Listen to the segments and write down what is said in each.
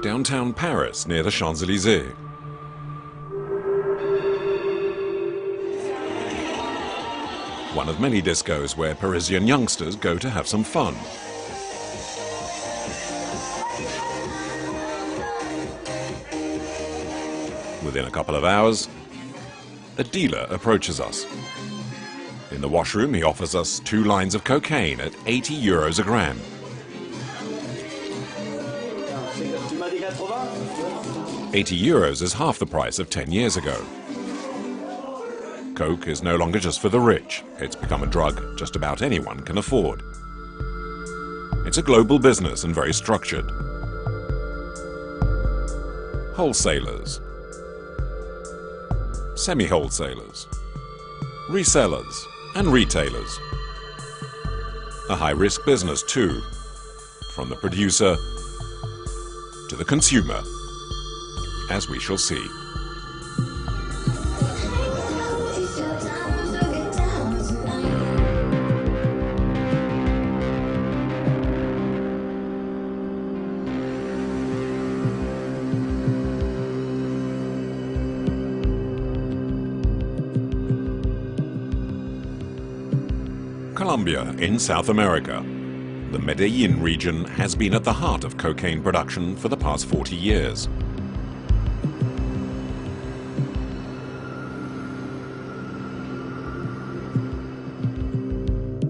Downtown Paris, near the Champs-Élysées. One of many discos where Parisian youngsters go to have some fun. Within a couple of hours, a dealer approaches us. In the washroom, he offers us 2 lines of cocaine at 80 euros a gram. €80 is half the price of 10 years ago. Coke is no longer just for the rich. It's become a drug just about anyone can afford. It's a global business and very structured. Wholesalers, semi-wholesalers, resellers and retailers. A high-risk business too, from the producer to the consumer, as we shall see. Colombia in South America. The Medellin region has been at the heart of cocaine production for the past 40 years.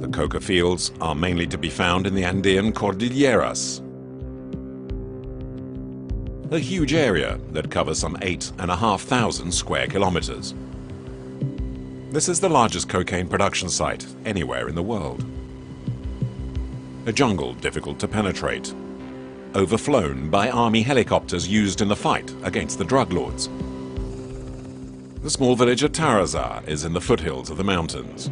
The coca fields are mainly to be found in the Andean Cordilleras, a huge area that covers some 8,500 square kilometers. This is the largest cocaine production site anywhere in the world. A jungle difficult to penetrate, overflown by army helicopters used in the fight against the drug lords. The small village of Tarazá is in the foothills of the mountains,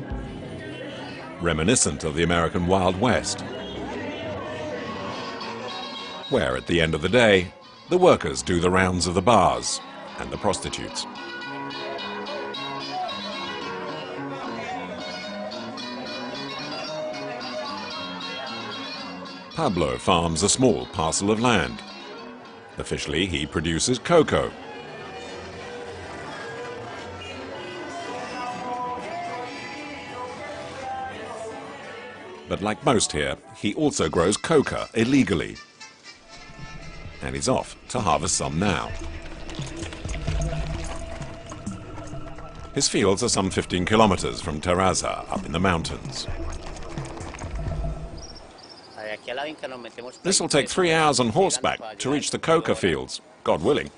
reminiscent of the American Wild West, where at the end of the day, the workers do the rounds of the bars and the prostitutes. Pablo farms a small parcel of land. Officially, he produces cocoa. But like most here, he also grows coca illegally. And he's off to harvest some now. His fields are some 15 kilometers from Tarazá, up in the mountains. This will take 3 hours on horseback to reach the coca fields, God willing.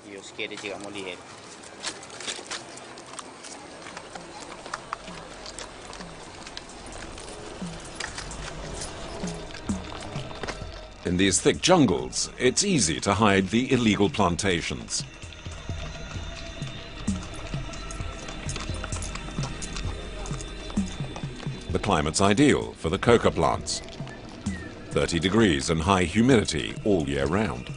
In these thick jungles, it's easy to hide the illegal plantations. The climate's ideal for the coca plants. 30 degrees and high humidity all year round.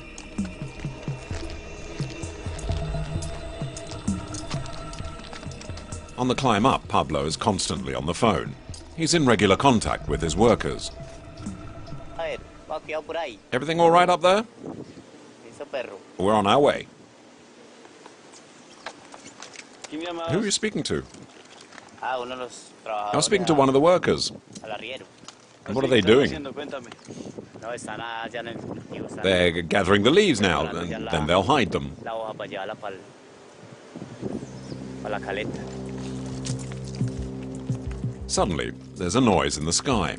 On the climb up, Pablo is constantly on the phone. He's in regular contact with his workers. Everything all right up there? We're on our way. Who are you speaking to? I'm speaking to one of the workers. And what are they doing? They're gathering the leaves now, and then they'll hide them. Suddenly, there's a noise in the sky.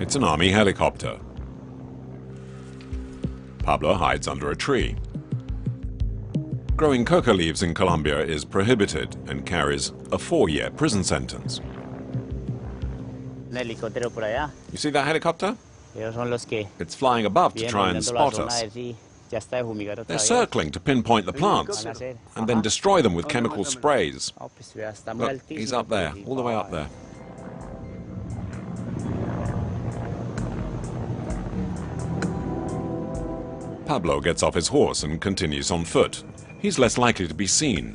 It's an army helicopter. Pablo hides under a tree. Growing coca leaves in Colombia is prohibited and carries a 4-year prison sentence. You see that helicopter? It's flying above to try and spot us. They're circling to pinpoint the plants and then destroy them with chemical sprays. Look, he's up there, all the way up there. Pablo gets off his horse and continues on foot. He's less likely to be seen.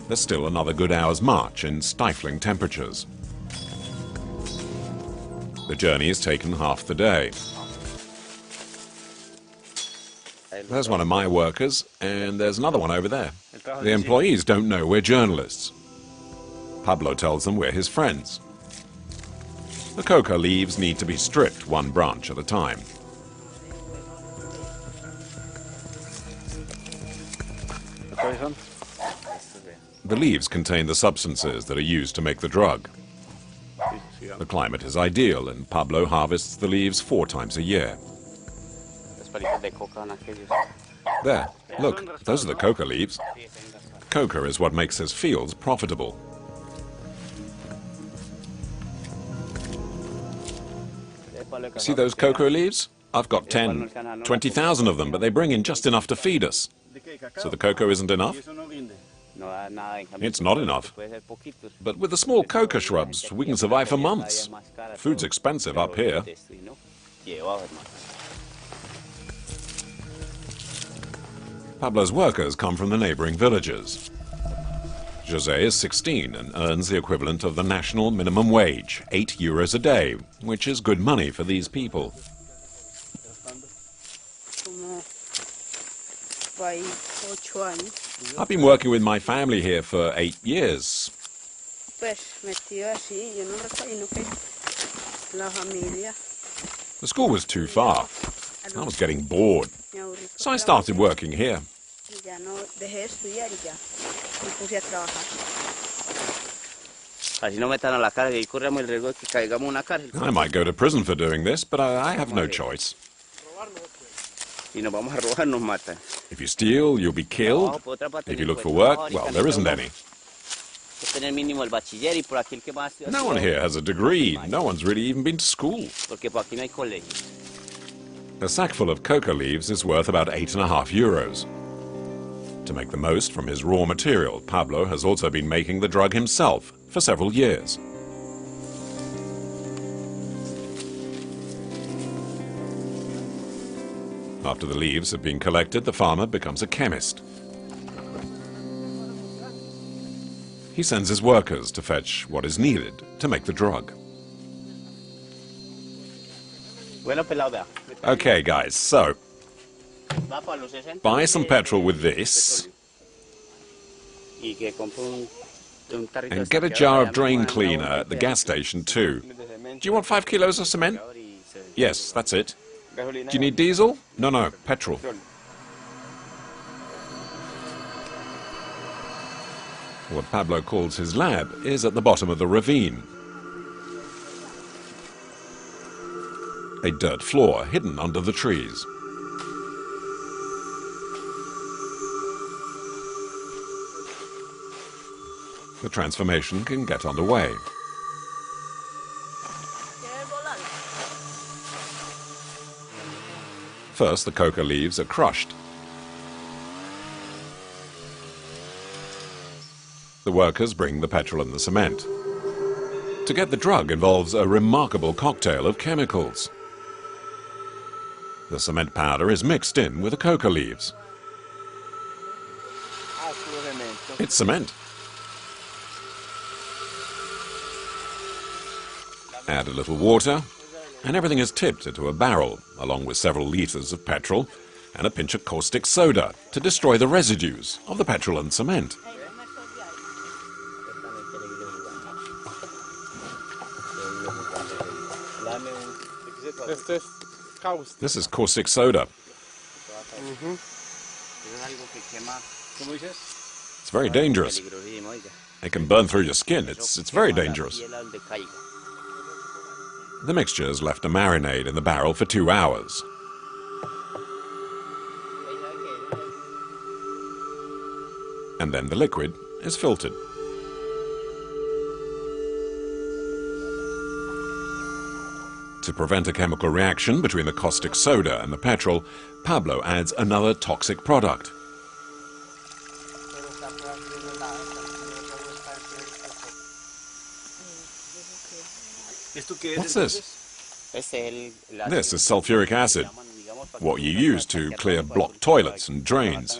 There's still another good hour's march in stifling temperatures. The journey has taken half the day. There's one of my workers, and there's another one over there. The employees don't know we're journalists. Pablo tells them we're his friends. The coca leaves need to be stripped one branch at a time. The leaves contain the substances that are used to make the drug. The climate is ideal, and Pablo harvests the leaves 4 times a year. There, look, those are the coca leaves. Coca is what makes his fields profitable. See those cocoa leaves? I've got 10, 20,000 of them, but they bring in just enough to feed us. So the cocoa isn't enough? It's not enough. But with the small coca shrubs, we can survive for months. Food's expensive up here. Pablo's workers come from the neighboring villages. José is 16 and earns the equivalent of the national minimum wage, 8 euros a day, which is good money for these people. I've been working with my family here for 8 years. The school was too far. I was getting bored. So I started working here. I might go to prison for doing this, but I have no choice. If you steal, you'll be killed. If you look for work, well, there isn't any. No one here has a degree. No one's really even been to school. A sackful of coca leaves is worth about 8.5 euros. To make the most from his raw material, Pablo has also been making the drug himself for several years. After the leaves have been collected, the farmer becomes a chemist. He sends his workers to fetch what is needed to make the drug. Okay, guys, so buy some petrol with this and get a jar of drain cleaner at the gas station too. Do you want 5 kilos of cement? Yes, that's it. Do you need diesel? No, petrol. What Pablo calls his lab is at the bottom of the ravine. A dirt floor hidden under the trees. The transformation can get underway. First, the coca leaves are crushed. The workers bring the petrol and the cement. To get the drug involves a remarkable cocktail of chemicals. The cement powder is mixed in with the coca leaves. It's cement. Add a little water, and everything is tipped into a barrel, along with several liters of petrol and a pinch of caustic soda to destroy the residues of the petrol and cement. This is caustic soda. It's very dangerous. It can burn through your skin. It's very dangerous. The mixture is left to marinate in the barrel for 2 hours. And then the liquid is filtered. To prevent a chemical reaction between the caustic soda and the petrol, Pablo adds another toxic product. What's this? This is sulfuric acid, what you use to clear blocked toilets and drains.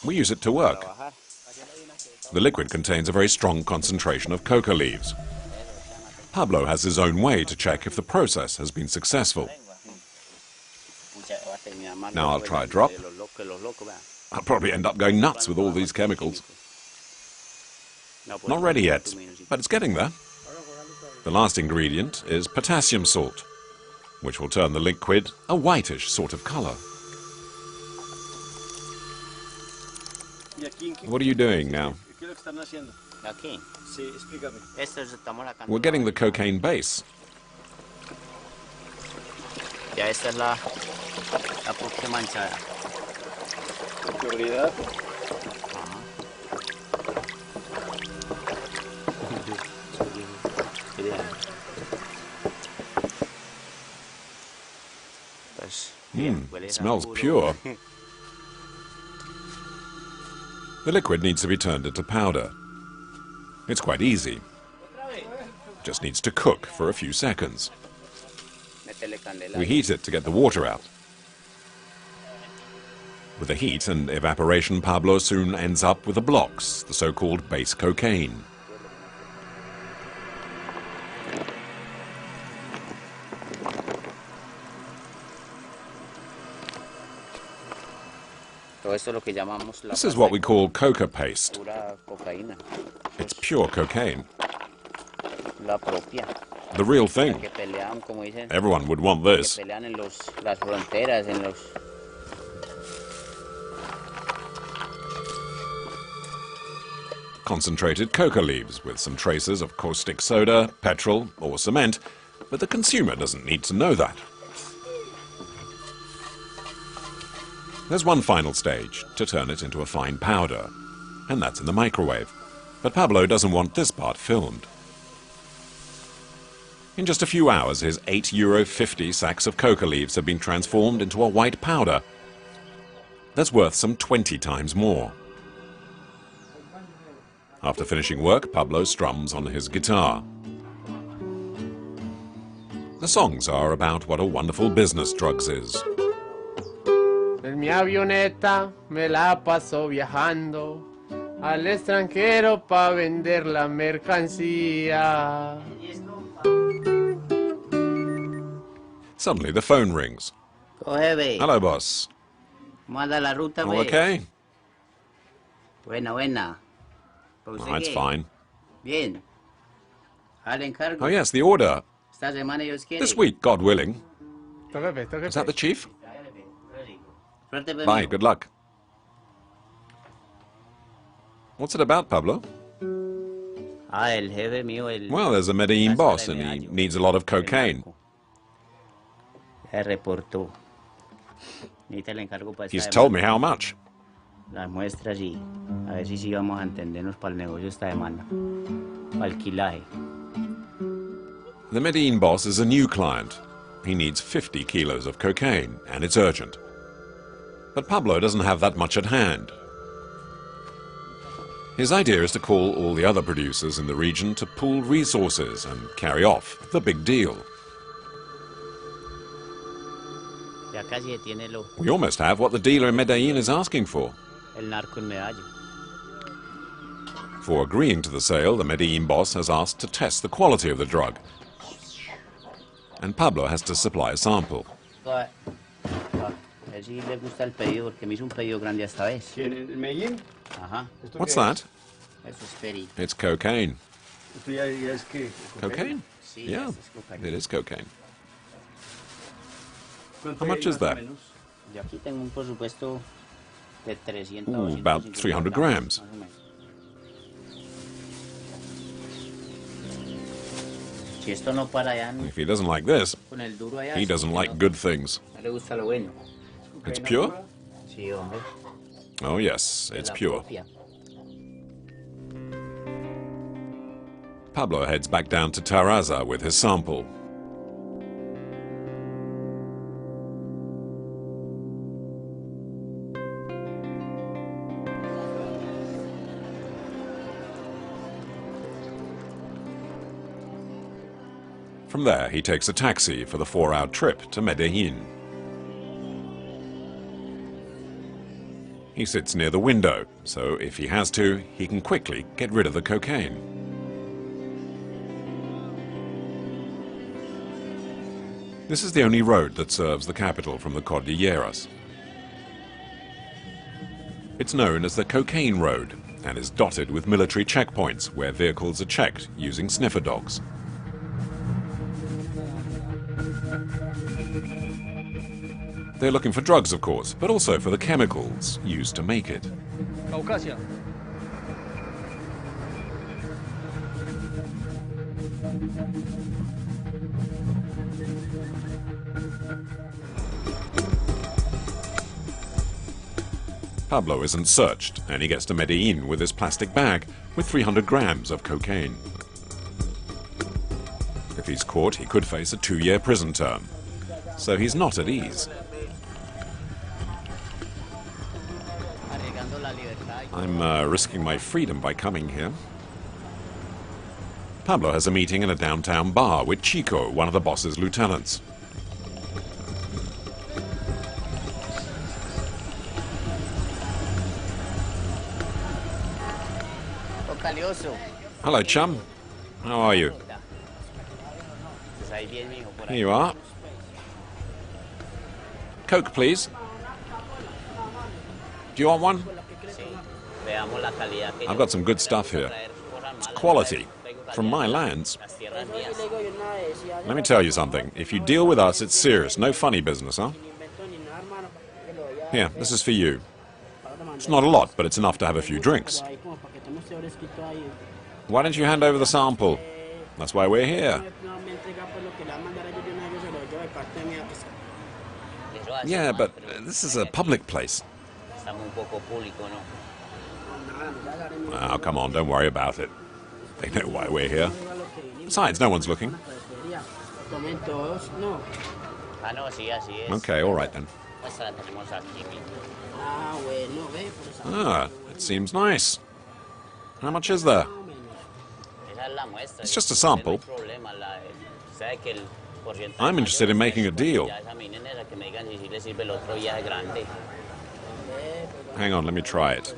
We use it to work. The liquid contains a very strong concentration of coca leaves. Pablo has his own way to check if the process has been successful. Now I'll try a drop. I'll probably end up going nuts with all these chemicals. Not ready yet, but it's getting there. The last ingredient is potassium salt, which will turn the liquid a whitish sort of color. What are you doing now? We're getting the cocaine base. It smells pure. The liquid needs to be turned into powder. It's quite easy. Just needs to cook for a few seconds. We heat it to get the water out. With the heat and evaporation, Pablo soon ends up with the blocks, the so-called base cocaine. This is what we call coca paste. It's pure cocaine. The real thing. Everyone would want this. Concentrated coca leaves with some traces of caustic soda, petrol or cement, but the consumer doesn't need to know that. There's one final stage, to turn it into a fine powder, and that's in the microwave. But Pablo doesn't want this part filmed. In just a few hours, his €8.50 sacks of coca leaves have been transformed into a white powder that's worth some 20 times more. After finishing work, Pablo strums on his guitar. The songs are about what a wonderful business drugs is. En mi avioneta me la paso viajando al extranjero pa vender la mercancía. Suddenly the phone rings. Hello, boss. All okay? Buena. Oh, it's fine. Bien. Oh yes, the order. This week, God willing. Is that the chief? Bye, good luck. What's it about, Pablo? Well, there's a Medellin boss and he needs a lot of cocaine. He's told me how much. Las muestras y a ver si sí vamos a entendernos para el negocio esta semana. Para alquilaje. The Medellin boss is a new client. He needs 50 kilos of cocaine, and it's urgent. But Pablo doesn't have that much at hand. His idea is to call all the other producers in the region to pool resources and carry off the big deal. Ya casi tiene lo We almost have what the dealer in Medellin is asking for. el narco en Medallo. For agreeing to the sale, the Medellin boss has asked to test the quality of the drug. And Pablo has to supply a sample. A ver si le gusta el pedido porque me hizo un pedido grande esta vez. ¿En Medellín? Ajá. What's that? Eso es peri. It's cocaine. ¿Esto ya es que Cocaine? Sí, Yeah, eso es cocaína. it is cocaine. How much is that? Yo aquí tengo un presupuesto de 300 Ooh, about 300 grams. más o menos. Si esto no para allá, If he doesn't like this, con el duro allá, he doesn't like good things. no le gusta lo bueno. It's pure? Sí, hombre. Oh yes, it's La pure. propia. Pablo heads back down to Tarraza with his sample. From there, he takes a taxi for the 4-hour trip to Medellin. He sits near the window, so if he has to, he can quickly get rid of the cocaine. This is the only road that serves the capital from the Cordilleras. It's known as the Cocaine Road and is dotted with military checkpoints where vehicles are checked using sniffer dogs. They're looking for drugs, of course, but also for the chemicals used to make it. Caucasia. Pablo isn't searched, and he gets to Medellin with his plastic bag with 300 grams of cocaine. If he's caught, he could face a 2-year prison term. So he's not at ease. I'm risking my freedom by coming here. Pablo has a meeting in a downtown bar with Chico, one of the boss's lieutenants. Hello, chum. How are you? Here you are. Coke, please. Do you want one? I've got some good stuff here. It's quality, from my lands. Let me tell you something. If you deal with us, it's serious. No funny business, huh? Here, this is for you. It's not a lot, but it's enough to have a few drinks. Why don't you hand over the sample? That's why we're here. Yeah, but this is a public place. Oh, come on, don't worry about it. They know why we're here. Besides, no one's looking. Okay, all right then. Ah, it seems nice. How much is there? It's just a sample. I'm interested in making a deal. Hang on, let me try it.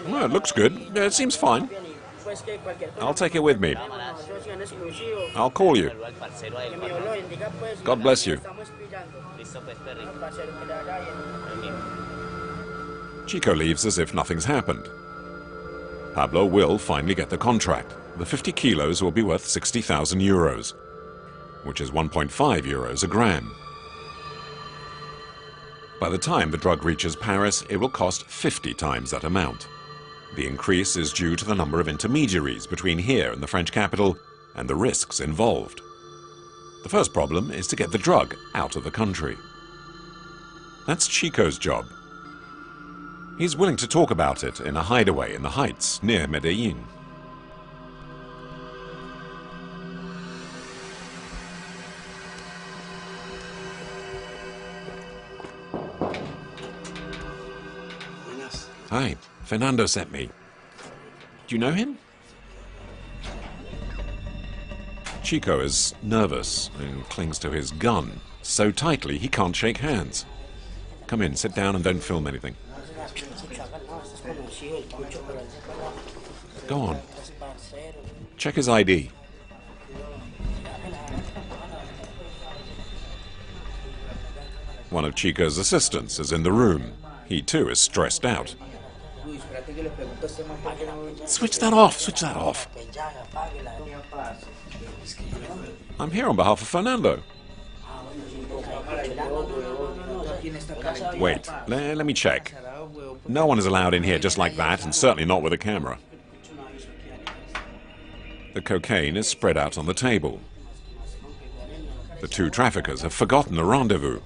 Well, it looks good. Yeah, it seems fine. I'll take it with me. I'll call you. God bless you. Chico leaves as if nothing's happened. Pablo will finally get the contract. The 50 kilos will be worth 60,000 euros, which is 1.5 euros a gram. By the time the drug reaches Paris, it will cost 50 times that amount. The increase is due to the number of intermediaries between here and the French capital and the risks involved. The first problem is to get the drug out of the country. That's Chico's job. He's willing to talk about it in a hideaway in the heights near Medellin. Hi, Fernando sent me. Do you know him? Chico is nervous and clings to his gun so tightly he can't shake hands. Come in, sit down and don't film anything. Go on. Check his ID. One of Chico's assistants is in the room. He too is stressed out. Switch that off, switch that off. I'm here on behalf of Fernando. Wait, let me check. No one is allowed in here just like that, and certainly not with a camera. The cocaine is spread out on the table. The two traffickers have forgotten the rendezvous.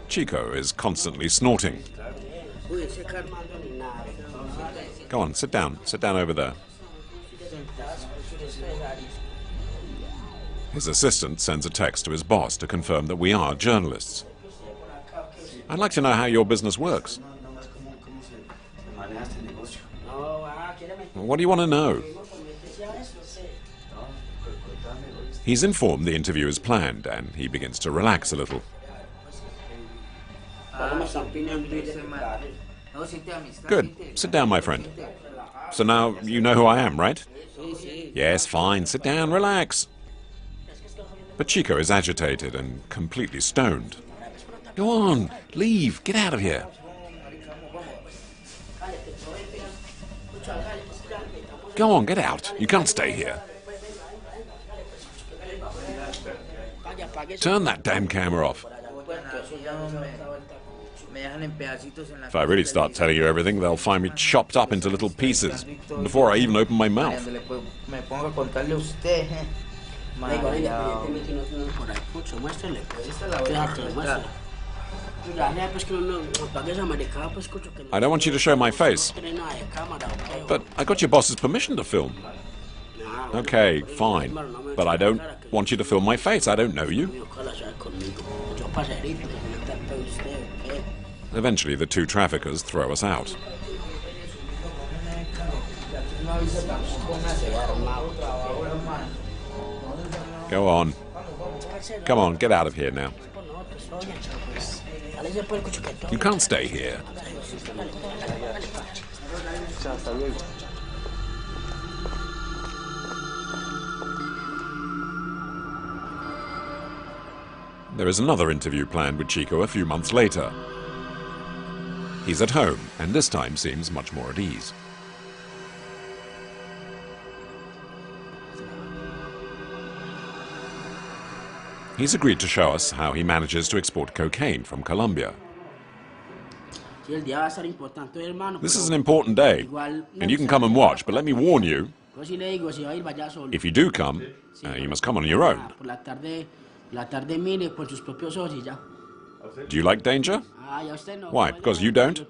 Chico is constantly snorting. Go on, sit down over there. His assistant sends a text to his boss to confirm that we are journalists. I'd like to know how your business works. What do you want to know? He's informed the interview is planned, and he begins to relax a little. Good. Sit down, my friend. So now you know who I am, right? Yes, fine. Sit down, relax. But Chico is agitated and completely stoned. Go on, leave, get out of here. Go on, get out. You can't stay here. Turn that damn camera off. If I really start telling you everything, they'll find me chopped up into little pieces before I even open my mouth. I don't want you to show my face. But I got your boss's permission to film. Okay, fine. But I don't want you to film my face. I don't know you. Eventually, the two traffickers throw us out. Go on. Come on, get out of here now. You can't stay here. There is another interview planned with Chico a few months later. He's at home, and this time seems much more at ease. He's agreed to show us how he manages to export cocaine from Colombia. This is an important day, and you can come and watch, but let me warn you, if you do come, you must come on your own. Do you like danger? Why, because you don't?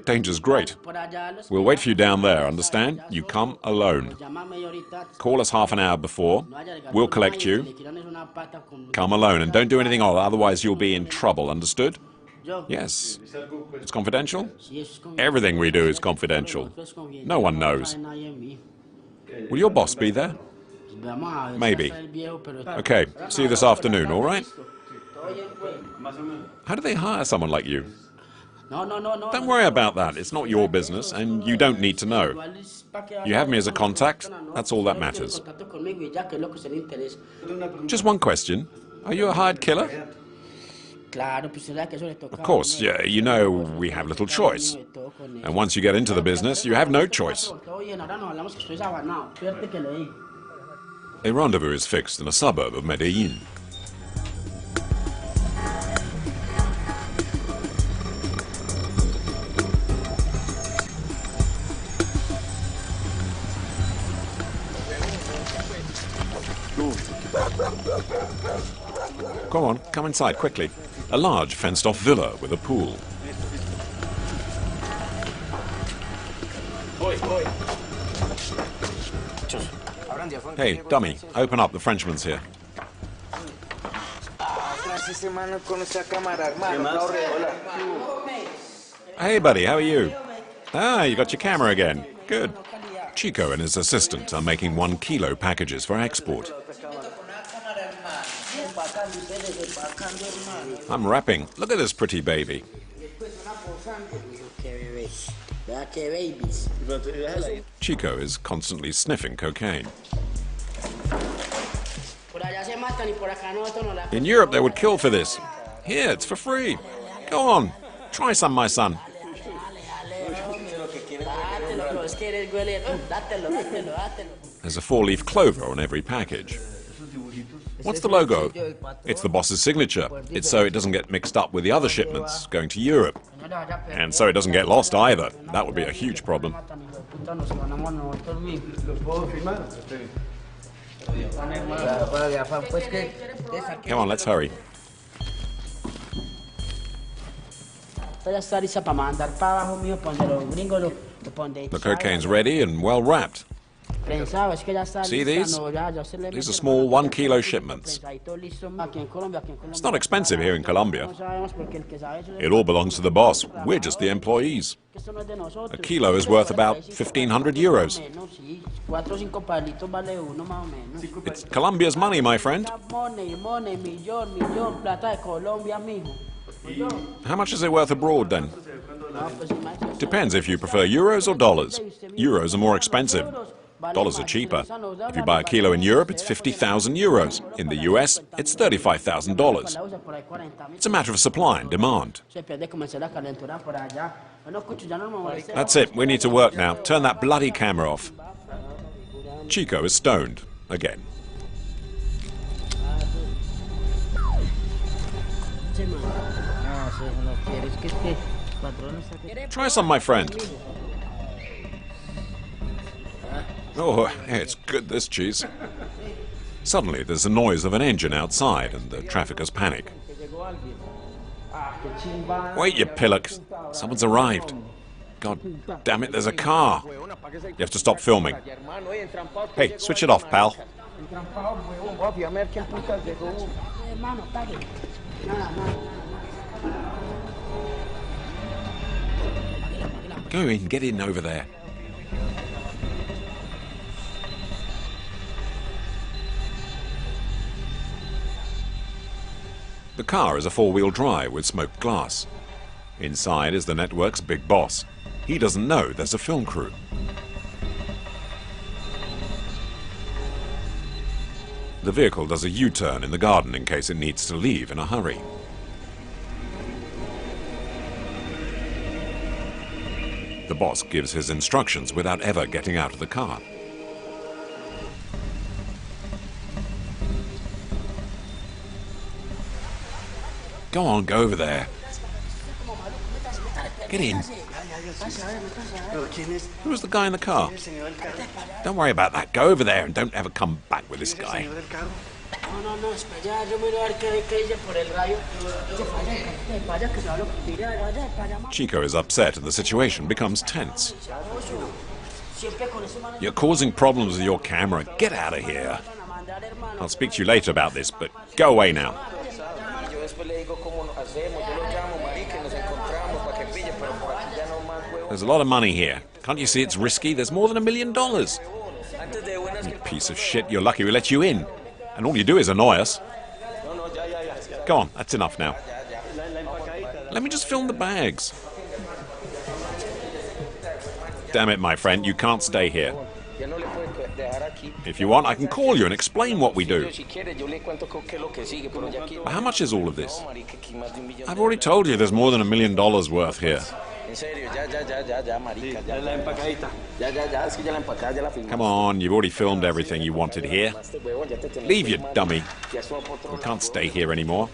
Danger's great. We'll wait for you down there, understand? You come alone. Call us half an hour before. We'll collect you. Come alone and don't do anything odd, otherwise you'll be in trouble, understood? Yes. It's confidential? Everything we do is confidential. No one knows. Will your boss be there? Maybe. Okay, see you this afternoon, all right? How do they hire someone like you? Don't worry about that. It's not your business, and you don't need to know. You have me as a contact. That's all that matters. Just one question. Are you a hired killer? Of course, yeah, you know we have little choice. And once you get into the business, you have no choice. A rendezvous is fixed in a suburb of Medellin. Come on, come inside, quickly. A large, fenced-off villa with a pool. Hey, dummy, open up, the Frenchman's here. Hey, buddy, how are you? Ah, you got your camera again. Good. Chico and his assistant are making 1 kilo packages for export. I'm rapping. Look at this pretty baby. Chico is constantly sniffing cocaine. In Europe, they would kill for this. Here, it's for free. Go on, try some, my son. There's a 4-leaf clover on every package. What's the logo? It's the boss's signature. It's so it doesn't get mixed up with the other shipments going to Europe. And so it doesn't get lost either. That would be a huge problem. Come on, let's hurry. The cocaine's ready and well wrapped. See these? These are small 1 kilo shipments. It's not expensive here in Colombia. It all belongs to the boss. We're just the employees. A kilo is worth about 1,500 euros. It's Colombia's money, my friend. How much is it worth abroad then? Depends if you prefer euros or dollars. Euros are more expensive. Dollars are cheaper. If you buy a kilo in Europe, it's 50,000 euros. In the US, it's $35,000. It's a matter of supply and demand. That's it. We need to work now. Turn that bloody camera off. Chico is stoned again. Try some, my friend. Oh, it's good, this cheese. Suddenly, there's the noise of an engine outside, and the traffickers panic. Wait, you pillock. Someone's arrived. God damn it, there's a car. You have to stop filming. Hey, switch it off, pal. Go in, get in over there. The car is a four-wheel drive with smoked glass. Inside is the network's big boss. He doesn't know there's a film crew. The vehicle does a U-turn in the garden in case it needs to leave in a hurry. The boss gives his instructions without ever getting out of the car. Go on, go over there. Get in. Who's the guy in the car? Don't worry about that. Go over there and don't ever come back with this guy. Chico is upset and the situation becomes tense. You're causing problems with your camera. Get out of here. I'll speak to you later about this, but go away now. There's a lot of money here. Can't you see it's risky? There's more than $1 million. You piece of shit, you're lucky we let you in. And all you do is annoy us. Go on, that's enough now. Let me just film the bags. Damn it, my friend, you can't stay here. If you want, I can call you and explain what we do. How much is all of this? I've already told you there's more than $1 million worth here. Come on, you've already filmed everything you wanted here. Leave, you dummy. We can't stay here anymore.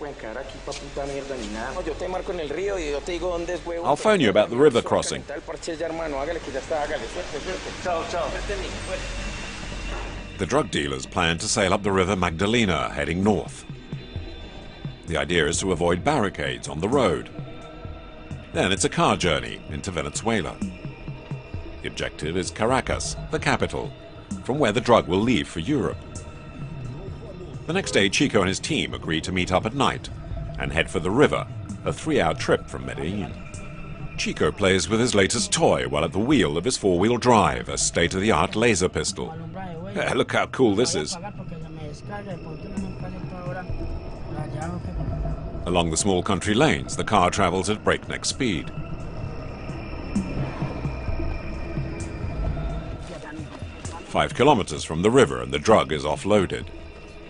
I'll phone you about the river crossing. The drug dealers plan to sail up the river Magdalena, heading north. The idea is to avoid barricades on the road. Then it's a car journey into Venezuela. The objective is Caracas, the capital, from where the drug will leave for Europe. The next day, Chico and his team agree to meet up at night and head for the river, a 3-hour trip from Medellin. Chico plays with his latest toy while at the wheel of his four-wheel drive, a state-of-the-art laser pistol. Look how cool this is. Along the small country lanes, the car travels at breakneck speed. "5 kilometers from the river and the drug is offloaded.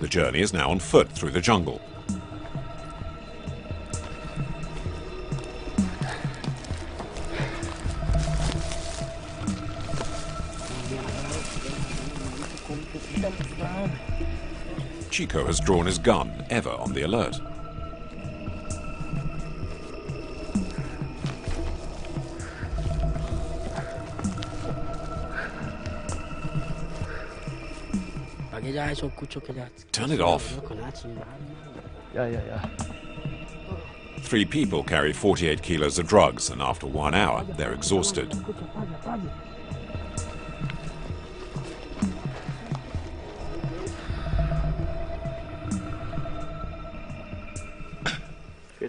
The journey is now on foot through the jungle. Chico has drawn his gun, ever on the alert. Turn it off. 3 people carry 48 kilos of drugs, and after 1 hour, they're exhausted.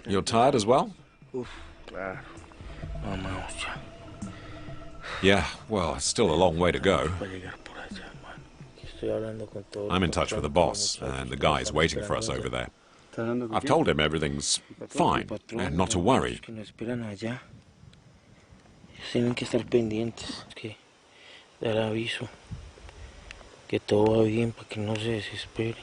You're tired as well? Yeah, well, it's still a long way to go. I'm in touch with the boss, and the guy's waiting for us over there. I've told him everything's fine, and not to worry. Tienen que estar pendientes, que dar aviso, que todo va bien para que no se desespere.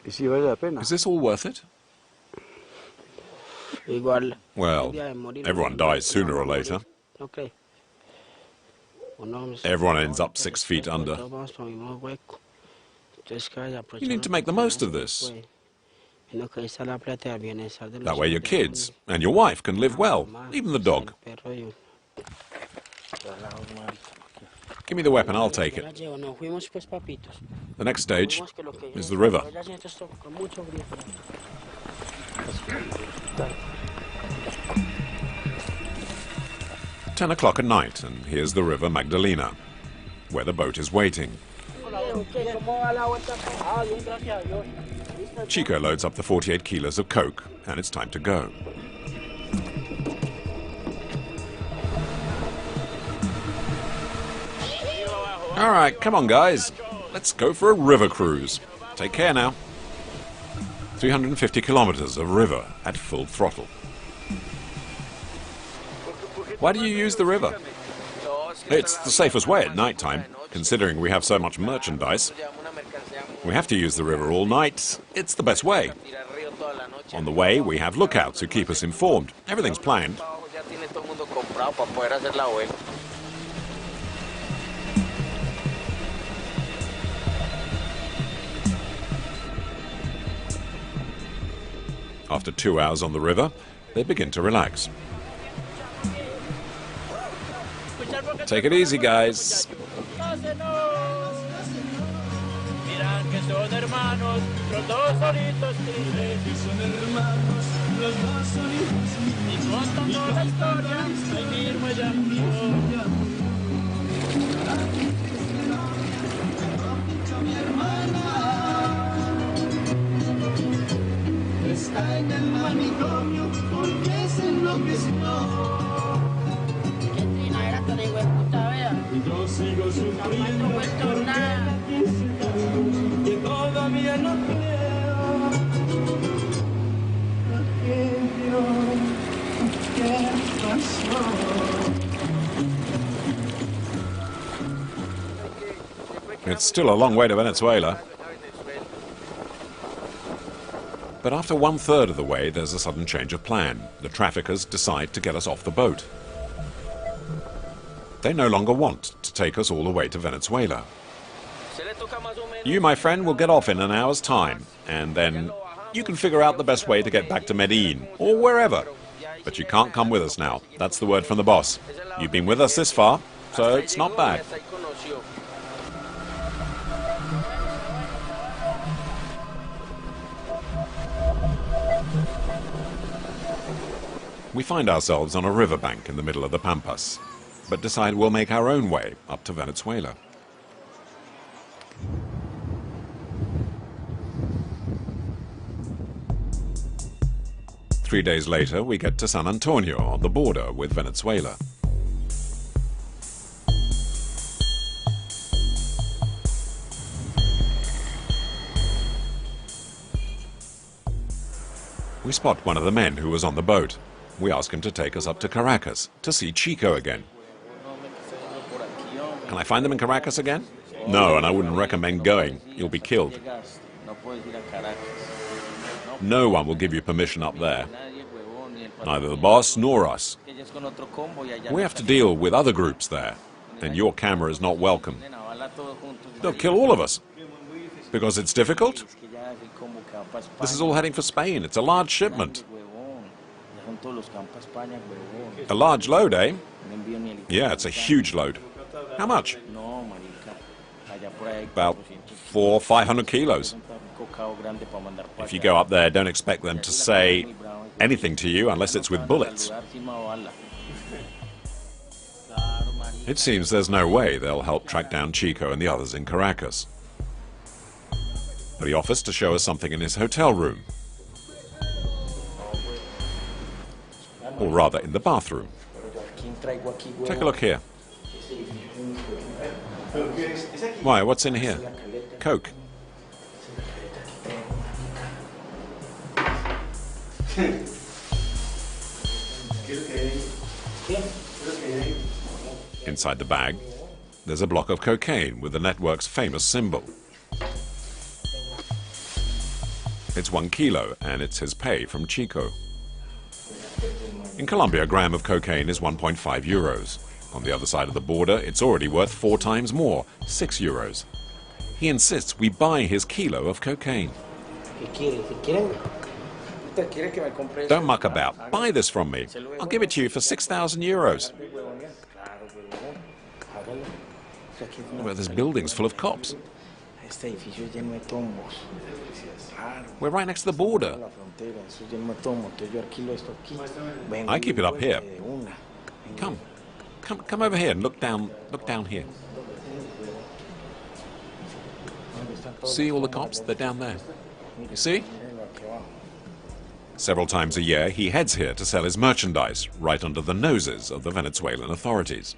¿Y si vale la pena? Is this all worth it? Igual. Well, everyone dies sooner or later. Okay. Everyone ends up 6 feet under. You need to make the most of this. That way your kids and your wife can live well, even the dog. Give me the weapon, I'll take it. The next stage is the river. 10 o'clock at night, and here's the River Magdalena, where the boat is waiting. Chico loads up the 48 kilos of coke, and it's time to go. All right, come on, guys. Let's go for a river cruise. Take care now. 350 kilometers of river at full throttle. Why do you use the river? It's the safest way at night time, considering we have so much merchandise. We have to use the river all night. It's the best way. On the way, we have lookouts who keep us informed. Everything's planned. After 2 hours on the river, they begin to relax. Take it easy, guys. Está en el manicomio porque se enloqueció. Qué trinadera tan hijueputa, vea. Yo sigo sufriendo por nada que todavía no creo. ¿Qué pasó? It's still a long way to Venezuela. But after 1/3 of the way, there's a sudden change of plan. The traffickers decide to get us off the boat. They no longer want to take us all the way to Venezuela. You, my friend, will get off in an hour's time, and then you can figure out the best way to get back to Medellin, or wherever. But you can't come with us now. That's the word from the boss. You've been with us this far, so it's not bad. We find ourselves on a riverbank in the middle of the Pampas, but decide we'll make our own way up to Venezuela. Three days later, we get to San Antonio on the border with Venezuela. We spot one of the men who was on the boat. We ask him to take us up to Caracas to see Chico again. Can I find them in Caracas again? No, and I wouldn't recommend going. You'll be killed. No one will give you permission up there. Neither the boss nor us. We have to deal with other groups there, and your camera is not welcome. They'll kill all of us. Because it's difficult? This is all heading for Spain. It's a large shipment. A large load, eh? Yeah, it's a huge load. How much? About 400 or 500 kilos. If you go up there, don't expect them to say anything to you unless it's with bullets. It seems there's no way they'll help track down Chico and the others in Caracas. But he offers to show us something in his hotel room. Or rather, in the bathroom. Take a look here. Why, what's in here? Coke. Inside the bag, there's a block of cocaine with the network's famous symbol. It's 1 kilo, and it's his pay from Chico. In Colombia, a gram of cocaine is 1.5 euros. On the other side of the border, it's already worth 4 times more, 6 euros. He insists we buy his kilo of cocaine. Don't muck about. Buy this from me. I'll give it to you for 6,000 euros. Well, there's buildings full of cops. We're right next to the border. I keep it up here. Come over here and look down here. See all the cops? They're down there. You see? Several times a year, he heads here to sell his merchandise, right under the noses of the Venezuelan authorities.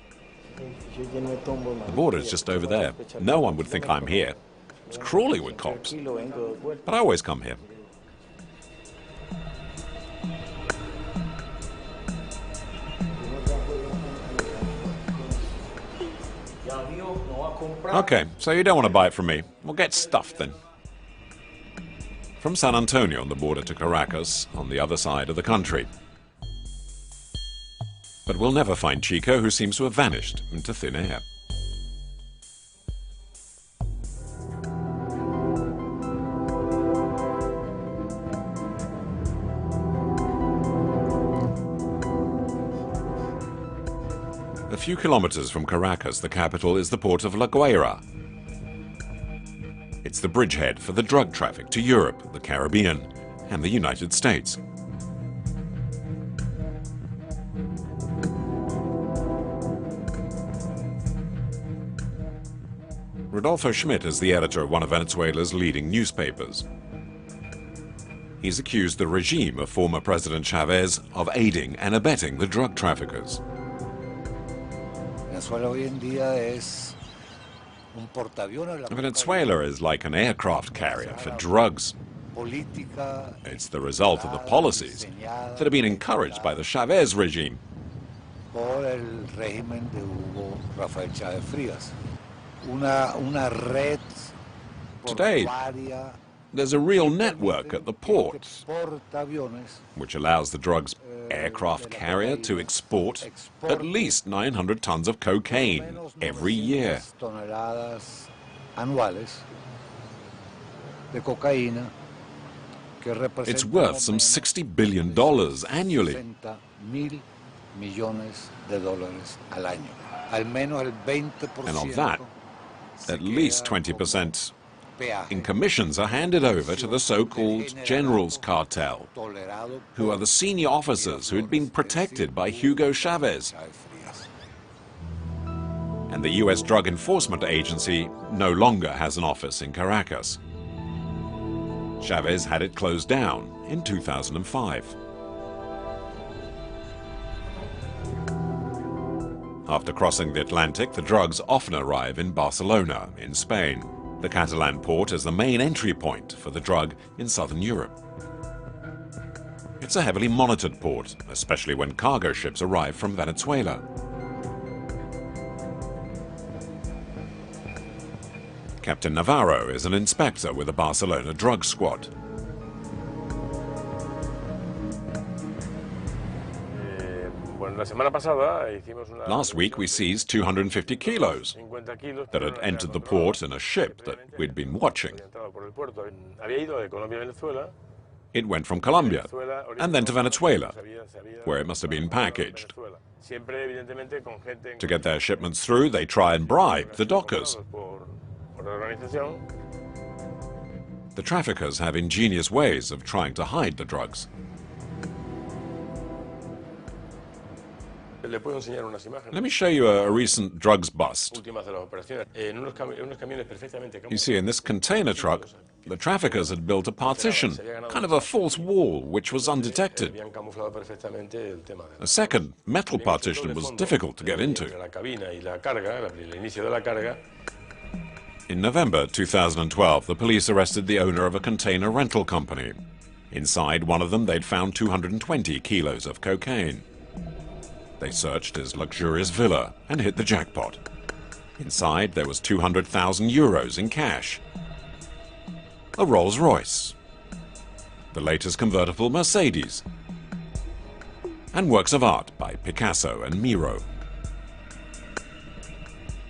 The border is just over there. No one would think I'm here. It's crawling with cops. But I always come here. Okay, so you don't want to buy it from me. Well, get stuffed then. From San Antonio on the border to Caracas, on the other side of the country. But we'll never find Chico, who seems to have vanished into thin air. A few kilometers from Caracas, the capital, is the port of La Guaira. It's the bridgehead for the drug traffic to Europe, the Caribbean, and the United States. Rodolfo Schmidt is the editor of one of Venezuela's leading newspapers. He's accused the regime of former President Chavez of aiding and abetting the drug traffickers. Venezuela is like an aircraft carrier for drugs. It's the result of the policies that have been encouraged by the Chavez regime. Today, there's a real network at the port, which allows the drug's aircraft carrier to export at least 900 tons of cocaine every year. It's worth some $60 billion annually. And of that, at least 20% in commissions are handed over to the so-called Generals Cartel, who are the senior officers who had been protected by Hugo Chavez. And the US Drug Enforcement Agency no longer has an office in Caracas. Chavez had it closed down in 2005. After crossing the Atlantic, the drugs often arrive in Barcelona, in Spain. The Catalan port is the main entry point for the drug in southern Europe. It's a heavily monitored port, especially when cargo ships arrive from Venezuela. Captain Navarro is an inspector with the Barcelona drug squad. Last week we seized 250 kilos that had entered the port in a ship that we'd been watching. It went from Colombia and then to Venezuela, where it must have been packaged. To get their shipments through, they try and bribe the dockers. The traffickers have ingenious ways of trying to hide the drugs. Let me show you a recent drugs bust. You see, in this container truck, the traffickers had built a partition, kind of a false wall, which was undetected. A second metal partition was difficult to get into. In November 2012, the police arrested the owner of a container rental company. Inside one of them, they'd found 220 kilos of cocaine. They searched his luxurious villa and hit the jackpot. Inside, there was 200,000 euros in cash. A Rolls Royce. The latest convertible Mercedes. And works of art by Picasso and Miro.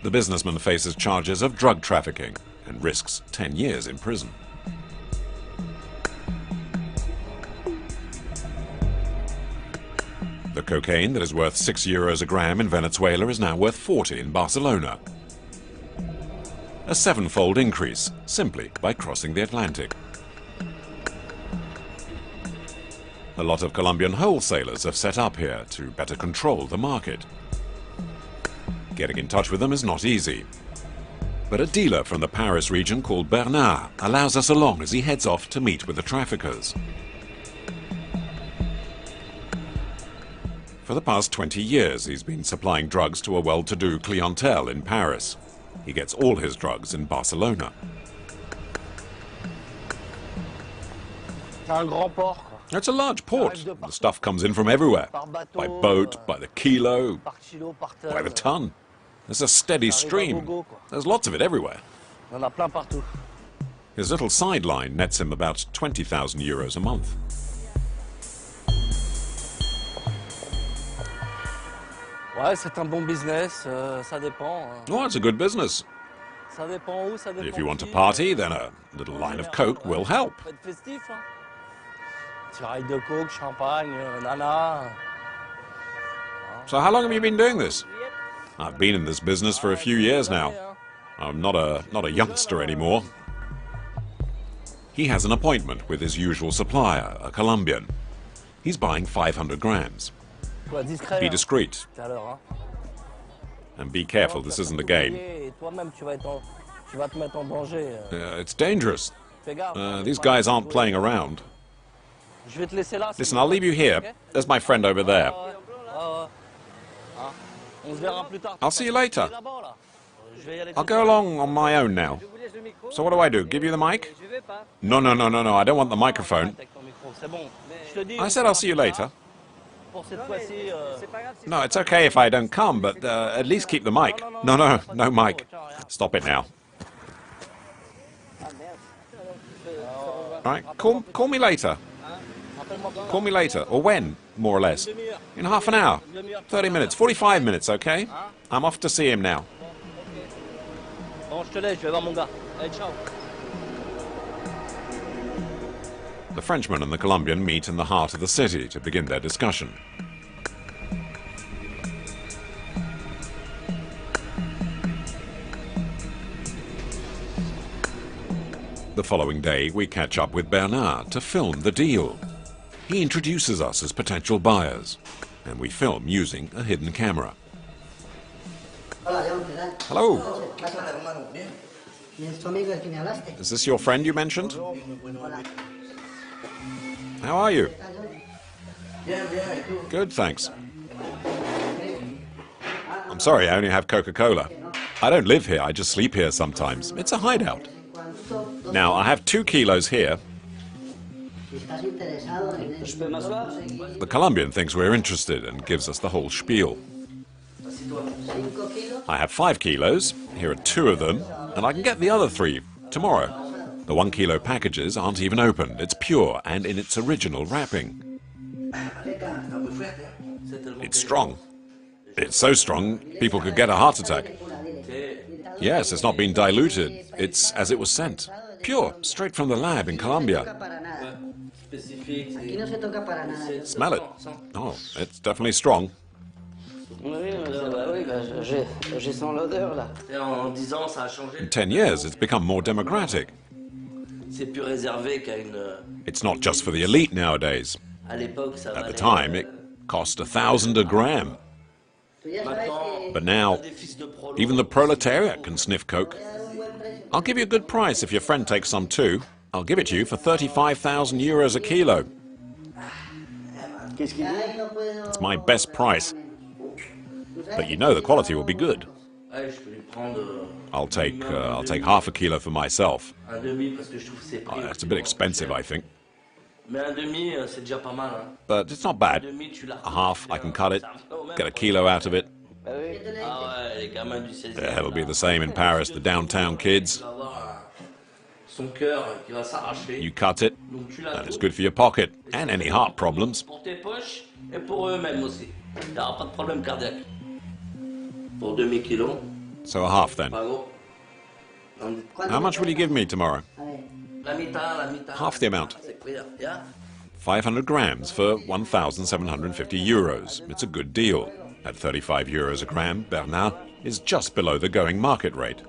The businessman faces charges of drug trafficking and risks 10 years in prison. The cocaine that is worth €6 a gram in Venezuela is now worth 40 in Barcelona. A 7-fold increase simply by crossing the Atlantic. A lot of Colombian wholesalers have set up here to better control the market. Getting in touch with them is not easy. But a dealer from the Paris region called Bernard allows us along as he heads off to meet with the traffickers. For the past 20 years, he's been supplying drugs to a well-to-do clientele in Paris. He gets all his drugs in Barcelona. It's a large port. The stuff comes in from everywhere. By boat, by the kilo, by the ton. There's a steady stream. There's lots of it everywhere. His little sideline nets him about 20,000 euros a month. Ouais, c'est un bon business, ça dépend. Oh, it's a good business. Ça dépend où, ça dépend. If you want to party, then a little line of Coke will help. Faut être festif, hein. Tiraille de coke, champagne, nana. So how long have you been doing this? I've been in this business for a few years now. I'm not a youngster anymore. He has an appointment with his usual supplier, a Colombian. He's buying 500 grams. Be discreet. And be careful, this isn't a game. It's dangerous. These guys aren't playing around. Listen, I'll leave you here. There's my friend over there. I'll see you later. I'll go along on my own now. So what do I do? Give you the mic? No, I don't want the microphone. I said I'll see you later. No, it's okay if I don't come, but at least keep the mic. No mic. Stop it now. Right, call me later. Call me later, or when, more or less. In half an hour, 30 minutes, 45 minutes, okay? I'm off to see him now. The Frenchman and the Colombian meet in the heart of the city to begin their discussion. The following day, we catch up with Bernard to film the deal. He introduces us as potential buyers, and we film using a hidden camera. Hello. Is this your friend you mentioned? How are you? Good, thanks. I'm sorry, I only have Coca-Cola. I don't live here, I just sleep here sometimes. It's a hideout. Now, I have 2 kilos here. The Colombian thinks we're interested and gives us the whole spiel. I have 5 kilos, here are 2 of them, and I can get the other 3 tomorrow. The 1 kilo packages aren't even opened, it's pure and in its original wrapping. It's strong. It's so strong, people could get a heart attack. Yes, it's not been diluted, it's as it was sent. Pure, straight from the lab in Colombia. Smell it. Oh, it's definitely strong. In 10 years, it's become more democratic. It's not just for the elite nowadays. At the time, it cost 1,000 a gram. But now, even the proletariat can sniff coke. I'll give you a good price if your friend takes some too. I'll give it to you for 35,000 euros a kilo. It's my best price. But you know the quality will be good. I'll take half a kilo for myself. Oh, that's a bit expensive, I think. Mais un demi, c'est déjà pas mal. Hein. But it's not bad. Un demi, tu l'as A half, I can cut it, même get a kilo out of it. Ah ouais, les gamins du 16e. Yeah, it'll be the same in Paris, the downtown kids. Tu vas avoir son cœur qui va s'arracher. You cut it, Donc tu l'as and it's good for your pocket, and any heart problems. pour tes poches et pour eux-mêmes aussi. Tu n'auras pas de problème cardiaque. Pour demi-kilo, So a half then. pas gros. How much will you give me tomorrow? La mi-temps. Half the amount. C'est clair, yeah? 500 grams for 1,750 euros. It's a good deal. At 35 euros a gram, Bernard is just below the going market rate.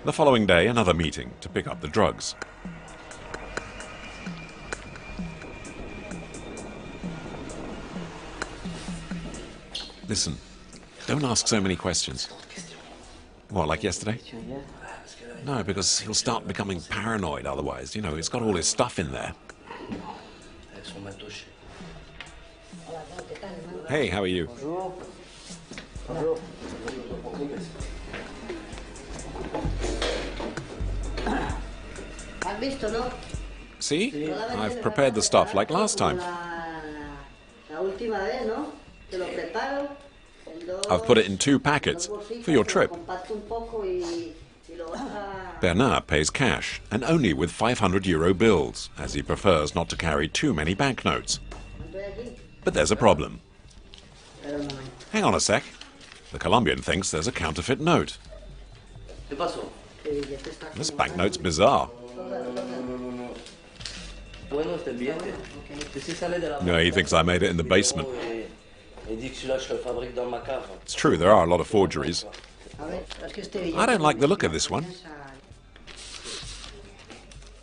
The following day, another meeting to pick up the drugs. Listen, don't ask so many questions. What, like yesterday? No, because he'll start becoming paranoid otherwise. You know, he's got all his stuff in there. Elles sont matochées. Hey, how are you? ¿Has visto, no? See? I've prepared the stuff like last time. La última vez, ¿no? Te lo preparo. I've put it in 2 packets for your trip. Bernard pays cash, and only with 500 euro bills, as he prefers not to carry too many banknotes. But there's a problem. Hang on a sec. The Colombian thinks there's a counterfeit note. ¿Qué pasó? This banknote's bizarre. Bueno, este billete. Que si sale de la No, he thinks I made it in the basement. Et dit que celui-là, je le fabrique dans ma cave. It's true, there are a lot of forgeries. I don't like the look of this one.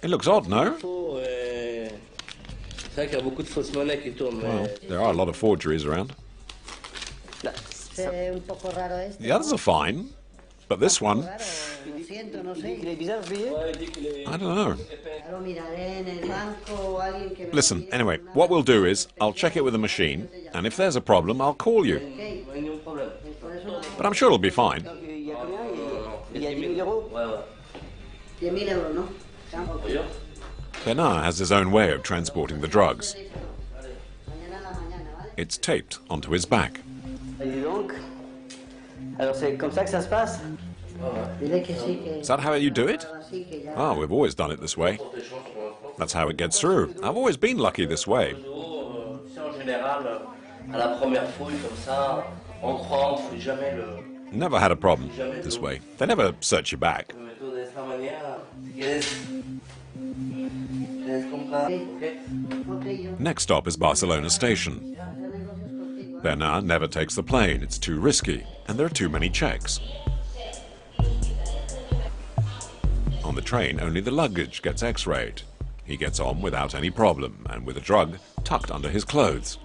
It looks odd, no? C'est vrai qu'il y a beaucoup de fausses monnaies qui tournent, Well, mais there are a lot of forgeries around. The others are fine, but this one, I don't know. Listen, anyway, what we'll do is, I'll check it with the machine, and if there's a problem, I'll call you. But I'm sure it'll be fine. Bernard has his own way of transporting the drugs. It's taped onto his back. Et donc, alors c'est comme ça que ça se passe? Is that how you do it? Oh, we've always done it this way. That's how it gets through. I've always been lucky this way. en général, à la première fouille comme ça, on croit, on ne fouille jamais le. Never had a problem this way. They never search your back. De esta manera, si quieres comprar, ¿ok? Next stop is Barcelona station. Bernard never takes the plane. It's too risky, and there are too many checks. On the train, only the luggage gets x-rayed. He gets on without any problem, and with a drug tucked under his clothes.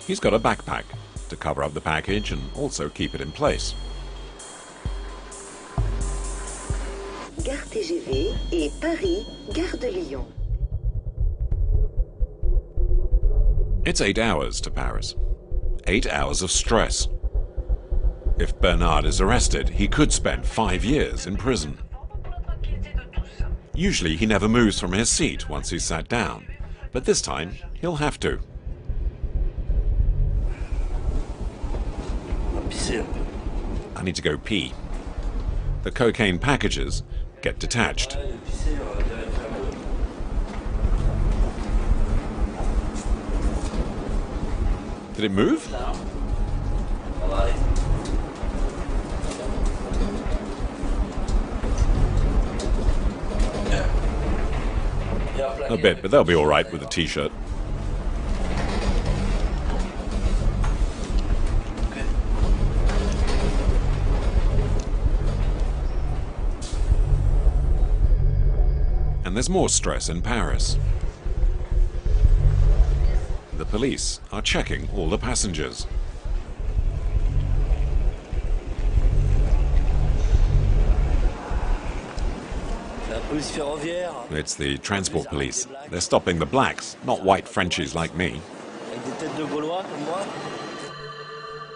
He's got a backpack to cover up the package and also keep it in place. Gare TGV et Paris, Gare de Lyon. It's 8 hours to Paris. 8 hours of stress. If Bernard is arrested, he could spend 5 years in prison. Usually he never moves from his seat once he's sat down, but this time he'll have to. I need to go pee. The cocaine packages get detached. Did it move? A bit, but they'll be all right with a t-shirt. And there's more stress in Paris. The police are checking all the passengers. It's the transport police. They're stopping the blacks, not white Frenchies like me.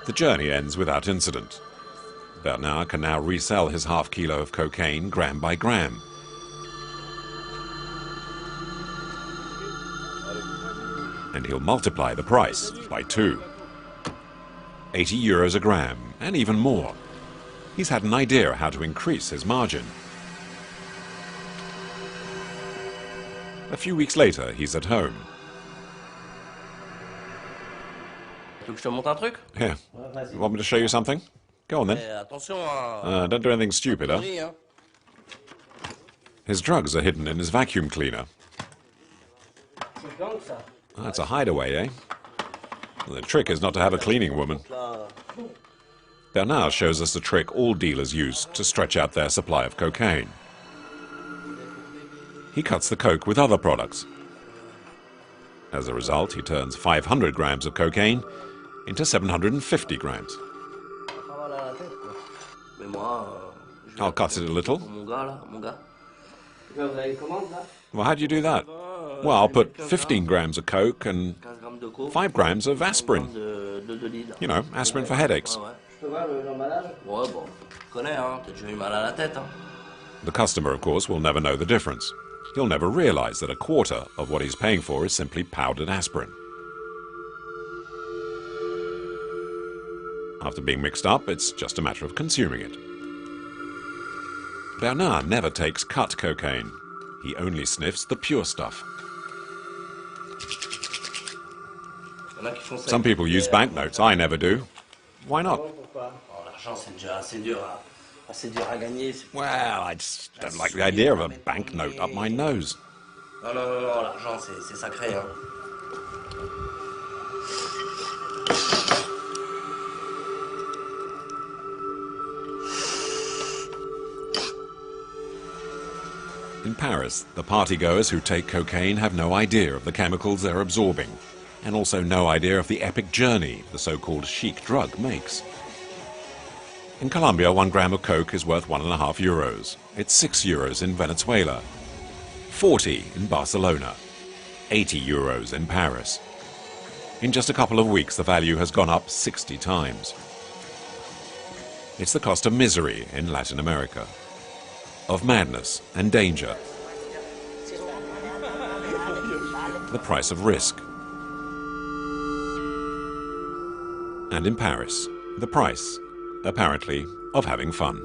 The journey ends without incident. Bernard can now resell his half kilo of cocaine gram by gram. And he'll multiply the price by 2. 80 euros a gram, and even more. He's had an idea how to increase his margin. A few weeks later, he's at home. Tu veux que je te montre un truc? Here, you want me to show you something? Go on then. Attention à... Don't do anything stupid, huh? Hein. His drugs are hidden in his vacuum cleaner. That's a hideaway, eh? The trick is not to have a cleaning woman. Bernard shows us the trick all dealers use to stretch out their supply of cocaine. He cuts the coke with other products. As a result, he turns 500 grams of cocaine into 750 grams. I'll cut it a little. Well, how do you do that? Well, I'll put 15 grams of coke and 5 grams of aspirin. You know, aspirin for headaches. The customer, of course, will never know the difference. He'll never realize that a quarter of what he's paying for is simply powdered aspirin. After being mixed up, it's just a matter of consuming it. Bernard never takes cut cocaine. He only sniffs the pure stuff. Some people use banknotes. I never do. Why not? Well, I just don't like the idea of a banknote up my nose. In Paris, the partygoers who take cocaine have no idea of the chemicals they're absorbing, and also no idea of the epic journey the so-called chic drug makes. In Colombia, 1 gram of coke is worth 1.5 euros. It's 6 euros in Venezuela, 40 in Barcelona, 80 euros in Paris. In just a couple of weeks, the value has gone up 60 times. It's the cost of misery in Latin America, of madness and danger, the price of risk. And in Paris, the price, apparently, of having fun.